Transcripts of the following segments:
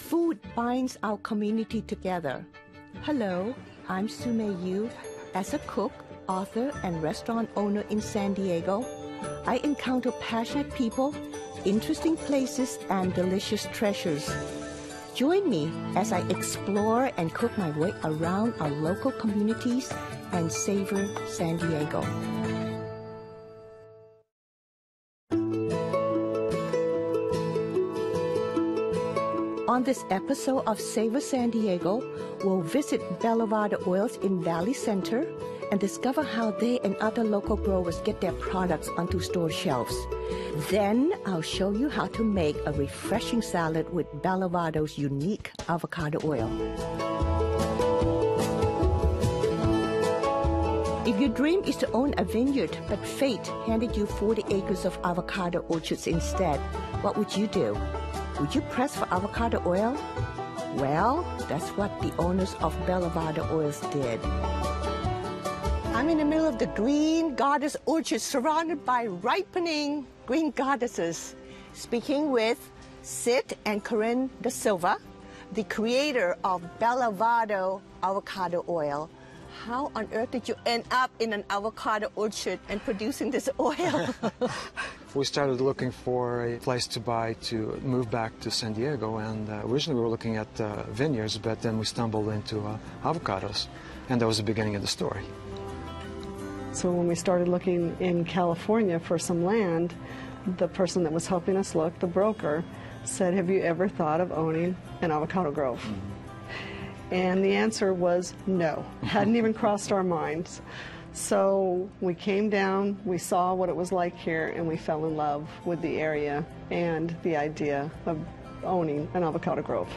Food binds our community together. Hello, I'm Sume Yu. As a cook, author, and restaurant owner in San Diego, I encounter passionate people, interesting places, and delicious treasures. Join me as I explore and cook my way around our local communities and savor San Diego. On this episode of Savor San Diego, we'll visit貝拉瓦多 Oils in Valley Center and discover how they and other local growers get their products onto store shelves. Then I'll show you how to make a refreshing salad with貝拉瓦多 unique avocado oil. If your dream is to own a vineyard, but fate handed you 40 acres of avocado orchards instead, what would you do? Would you press for avocado oil? Well, that's what the owners of貝拉瓦多 Oils did. I'm in the middle of the green goddess orchard surrounded by ripening green goddesses. Speaking with Sid and Corinne Da Silva, the creator of貝拉瓦多avocado oil. How on earth did you end up in an avocado orchard and producing this oil? We started looking for a place to buy to move back to San Diego, and originally we were looking at vineyards, but then we stumbled into avocados, and that was the beginning of the story. So when we started looking in California for some land, the person that was helping us look, the broker, said, "Have you ever thought of owning an avocado grove?" And the answer was no. Hadn't even crossed our minds. So we came down, we saw what it was like here, and we fell in love with the area and the idea of owning an avocado grove.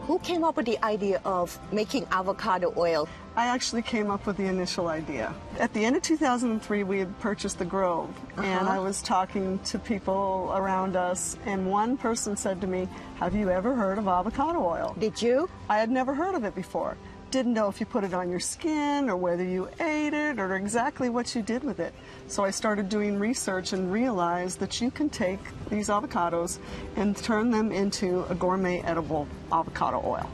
Who came up with the idea of making avocado oil? I actually came up with the initial idea. At the end of 2003, we had purchased the grove, and I was talking to people around us, and one person said to me, "Have you ever heard of avocado oil?" Did you? I had never heard of it before. Didn't know if you put it on your skin or whether you ate it or exactly what you did with it. So I started doing research and realized that you can take these avocados and turn them into a gourmet edible avocado oil.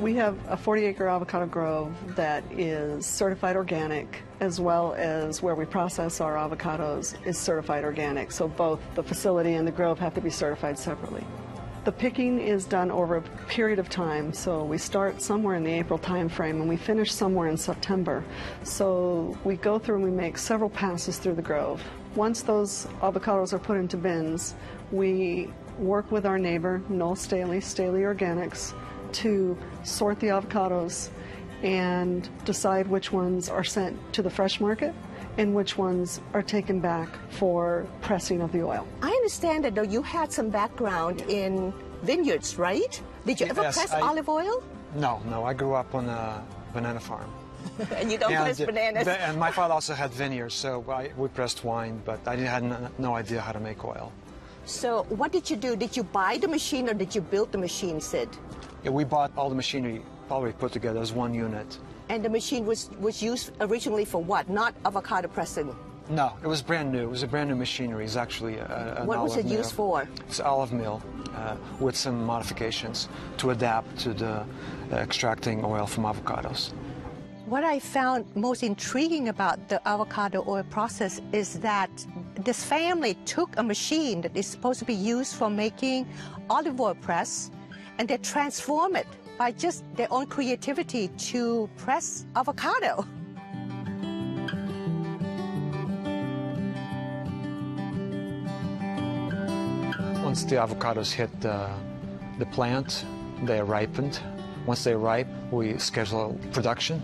We have a 40-acre avocado grove that is certified organic, as well as where we process our avocados is certified organic. So both the facility and the grove have to be certified separately. The picking is done over a period of time, so we start somewhere in the April time frame and we finish somewhere in September. So we go through and we make several passes through the grove. Once those avocados are put into bins, we work with our neighbor, Noel Staley Organics, to sort the avocados and decide which ones are sent to the fresh market and which ones are taken back for pressing of the oil. I understand that though you had some background in vineyards, right? Did you ever press olive oil? No, I grew up on a banana farm. And you don't press bananas? And my father also had vineyards, so we pressed wine, but I had no idea how to make oil. So what did you do? Did you buy the machine or did you build the machine, Sid? Yeah, we bought all the machinery, probably put together as one unit. And the machine was used originally for what? Not avocado pressing? No, it was brand new. It was a brand new machinery. It's actually an What was it mill. used for? It's olive mill with some modifications to adapt to the extracting oil from avocados. What I found most intriguing about the avocado oil process is that this family took a machine that is supposed to be used for making olive oil press, and they transform it by just their own creativity to press avocado. Once the avocados hit the plant, they are ripened. Once they ripe, we schedule production.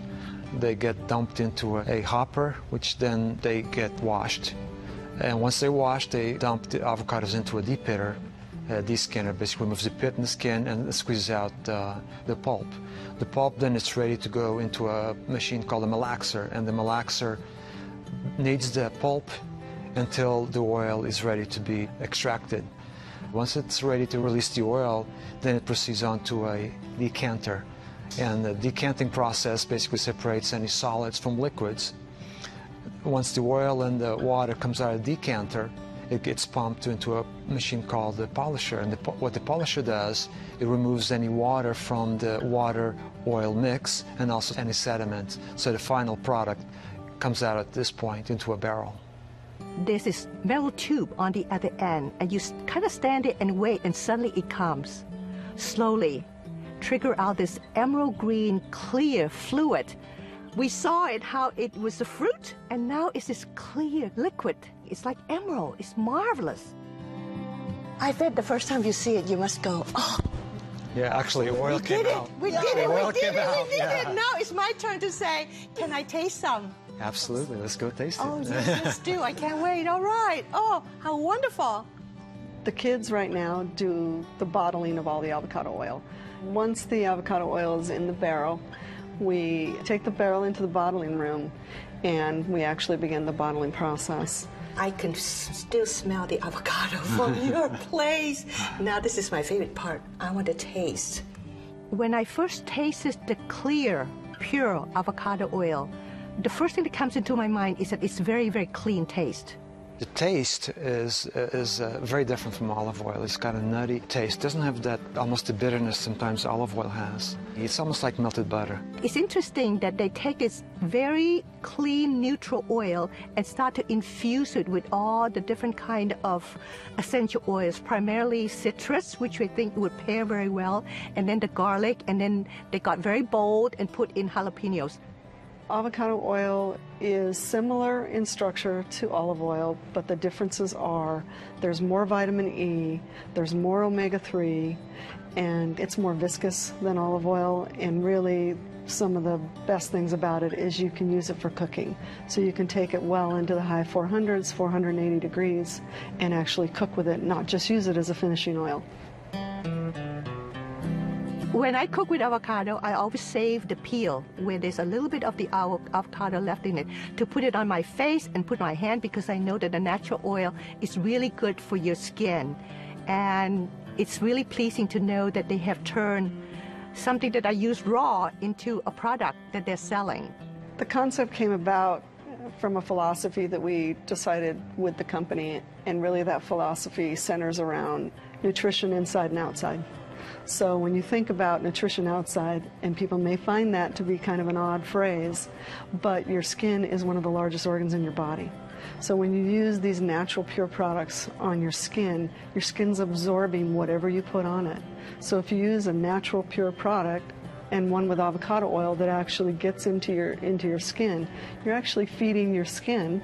They get dumped into a hopper, which then they get washed. And once they're washed, they dump the avocados into a depitter. De-skinner basically removes the pit and the skin and squeezes out the pulp. The pulp then is ready to go into a machine called a malaxer, and the malaxer kneads the pulp until the oil is ready to be extracted. Once it's ready to release the oil, then it proceeds on to a decanter. And the decanting process basically separates any solids from liquids. Once the oil and the water comes out of the decanter, it gets pumped into a machine called the polisher. And what the polisher does, it removes any water from the water-oil mix and also any sediment. So the final product comes out at this point into a barrel. There's this metal tube on the other end, and you kind of stand there and wait, and suddenly it comes. Slowly, trigger out this emerald green, clear fluid. We saw it, how it was a fruit, and now it's this clear liquid. It's like emerald. It's marvelous. I bet the first time you see it, you must go, oh. Yeah, actually, oil came out. We did it. Oil came out. Yeah. Now it's my turn to say, can I taste some? Absolutely. Let's go taste it. Oh, yes, let's do. I can't wait. All right. Oh, how wonderful. The kids right now do the bottling of all the avocado oil. Once the avocado oil is in the barrel, we take the barrel into the bottling room, and we actually begin the bottling process. I can still smell the avocado from your place. Now this is my favorite part. I want to taste. When I first tasted the clear, pure avocado oil, the first thing that comes into my mind is that it's very, very clean taste. The taste is very different from olive oil. It's got a nutty taste. It doesn't have that almost the bitterness sometimes olive oil has. It's almost like melted butter. It's interesting that they take this very clean, neutral oil and start to infuse it with all the different kind of essential oils, primarily citrus, which we think would pair very well, and then the garlic, and then they got very bold and put in jalapenos. Avocado oil is similar in structure to olive oil, but the differences are there's more vitamin E, there's more omega-3, and it's more viscous than olive oil. And really, some of the best things about it is you can use it for cooking. So you can take it well into the high 400s, 480 degrees, and actually cook with it, not just use it as a finishing oil. When I cook with avocado, I always save the peel where there's a little bit of the avocado left in it to put it on my face and put my hand, because I know that the natural oil is really good for your skin. And it's really pleasing to know that they have turned something that I use raw into a product that they're selling. The concept came about from a philosophy that we decided with the company, and really that philosophy centers around nutrition inside and outside. So when you think about nutrition outside, and people may find that to be kind of an odd phrase, but your skin is one of the largest organs in your body. So when you use these natural pure products on your skin's absorbing whatever you put on it. So if you use a natural pure product and one with avocado oil that actually gets into your skin, you're actually feeding your skin.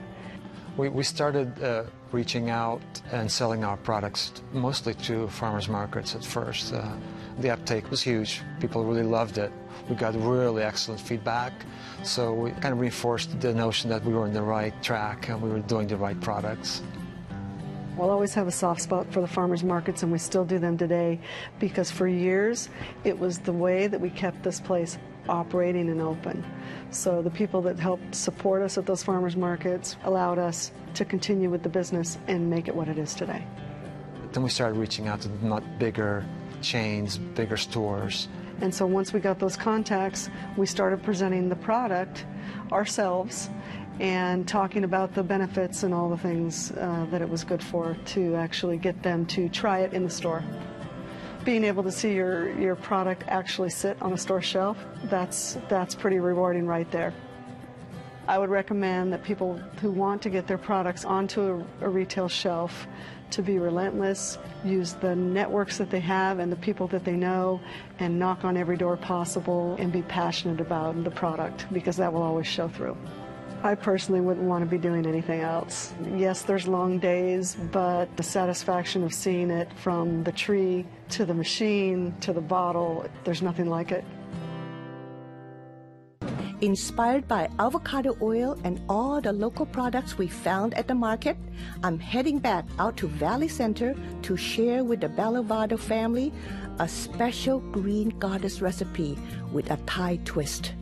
We started reaching out and selling our products mostly to farmers markets at first. The uptake was huge. People really loved it. We got really excellent feedback. So we kind of reinforced the notion that we were on the right track and we were doing the right products. We'll always have a soft spot for the farmers markets, and we still do them today, because for years it was the way that we kept this place operating and open. So the people that helped support us at those farmers markets allowed us to continue with the business and make it what it is today. Then we started reaching out to much bigger chains, bigger stores. And so once we got those contacts, we started presenting the product ourselves and talking about the benefits and all the things that it was good for, to actually get them to try it in the store. Being able to see your product actually sit on a store shelf, that's pretty rewarding right there. I would recommend that people who want to get their products onto a retail shelf to be relentless, use the networks that they have and the people that they know, and knock on every door possible, and be passionate about the product, because that will always show through. I personally wouldn't want to be doing anything else. Yes, there's long days, but the satisfaction of seeing it from the tree to the machine to the bottle, there's nothing like it. Inspired by avocado oil and all the local products we found at the market, I'm heading back out to Valley Center to share with the Balavado family a special green goddess recipe with a Thai twist.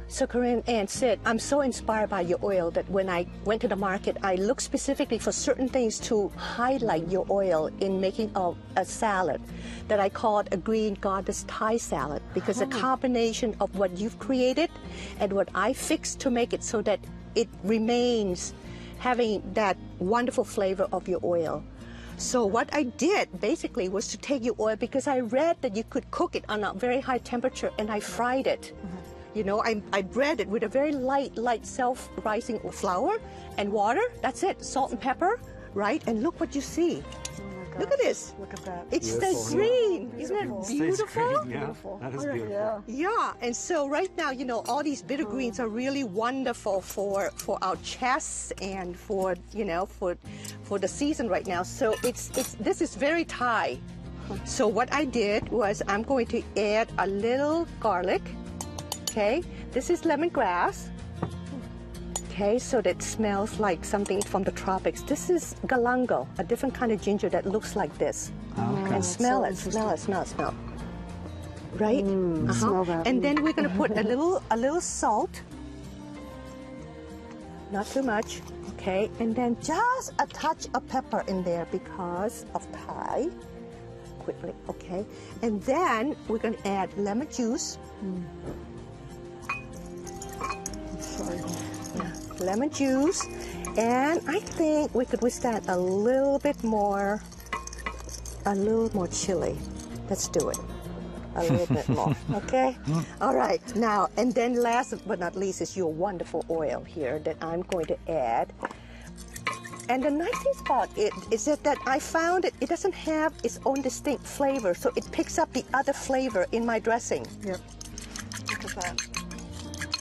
So Corinne and Sid, I'm so inspired by your oil that when I went to the market, I looked specifically for certain things to highlight your oil in making a salad that I called a green goddess Thai salad, because a combination of what you've created and what I fixed to make it so that it remains having that wonderful flavor of your oil. So what I did basically was to take your oil, because I read that you could cook it on a very high temperature, and I fried it. You know, I bread it with a very light self-rising flour and water. That's it, salt and pepper, right? And look what you see. Look at this. Look at that. It stays green. Isn't that beautiful? Green, yeah. That is beautiful. Yeah. Yeah, and so right now, you know, all these bitter greens are really wonderful for our chests and for, you know, for the season right now. So this is very Thai. So what I did was I'm going to add a little garlic. Okay, this is lemongrass. Okay, so that smells like something from the tropics. This is galangal, a different kind of ginger that looks like this. Okay. And smell it, smell it, smell it, smell. Right? Smell that. And then we're going to put a little salt. Not too much. Okay, and then just a touch of pepper in there because of Thai. Quickly, okay. And then we're going to add lemon juice. Sorry. Lemon juice, and I think we could withstand a little more chili. Let's do it. A little bit more, okay? All right, now, and then last but not least is your wonderful oil here that I'm going to add. And the nice thing about it is that I found it doesn't have its own distinct flavor, so it picks up the other flavor in my dressing. Yep. Look at that.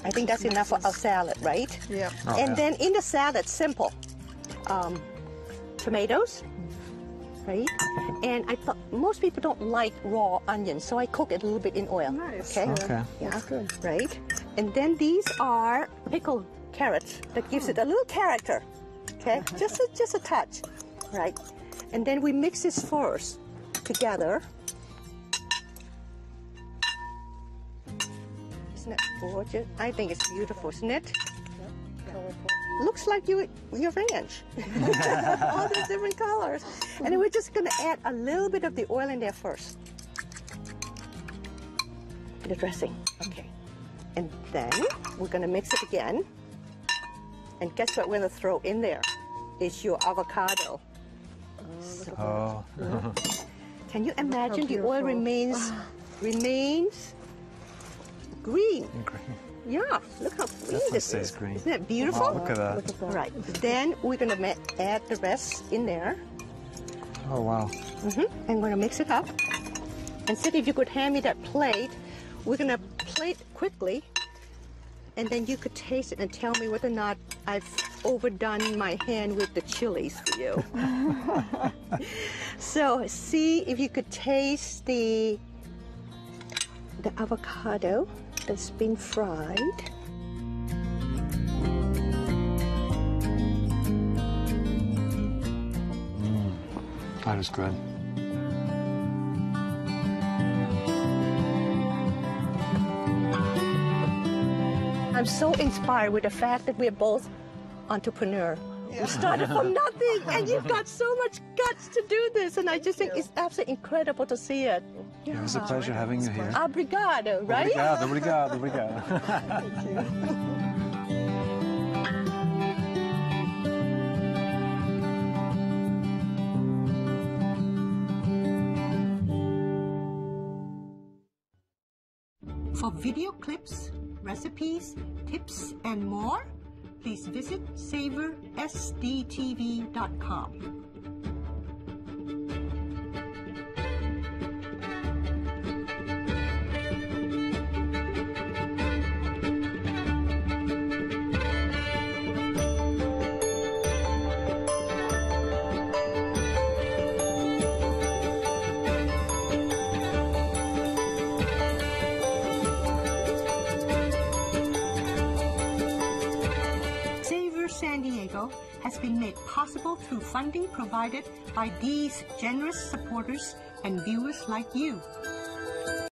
I think that's enough for our salad, right? Yeah. Oh, And yeah. then in the salad, simple. Tomatoes, right? And I thought most people don't like raw onions, so I cook it a little bit in oil. Nice. Okay. Okay. Yeah. That's good. Right. And then these are pickled carrots that gives it a little character. Okay. Just a touch, right? And then we mix this first together. Isn't it gorgeous? I think it's beautiful, isn't it? Looks like your ranch. All these different colors. And then we're just going to add a little bit of the oil in there first. The dressing. Okay. And then we're going to mix it again. And guess what we're going to throw in there? Is your avocado. Oh. Can you imagine the oil beautiful. remains green? Yeah, look how green Definitely this stays is. green. Isn't that beautiful? Wow, look at that. All right, then we're going to add the rest in there. Oh, wow. I'm going to mix it up. And see if you could hand me that plate. We're going to plate quickly, and then you could taste it and tell me whether or not I've overdone my hand with the chilies for you. So see if you could taste the avocado that's been fried. That is good. I'm so inspired with the fact that we're both entrepreneurs. We started from nothing, and you've got so much guts to do this, and I just think it's absolutely incredible to see it. It was a pleasure having you here. Obrigado, right? Obrigado, obrigado, obrigado. For video clips, recipes, tips, and more, please visit SavorSDTV.com. San Diego has been made possible through funding provided by these generous supporters and viewers like you.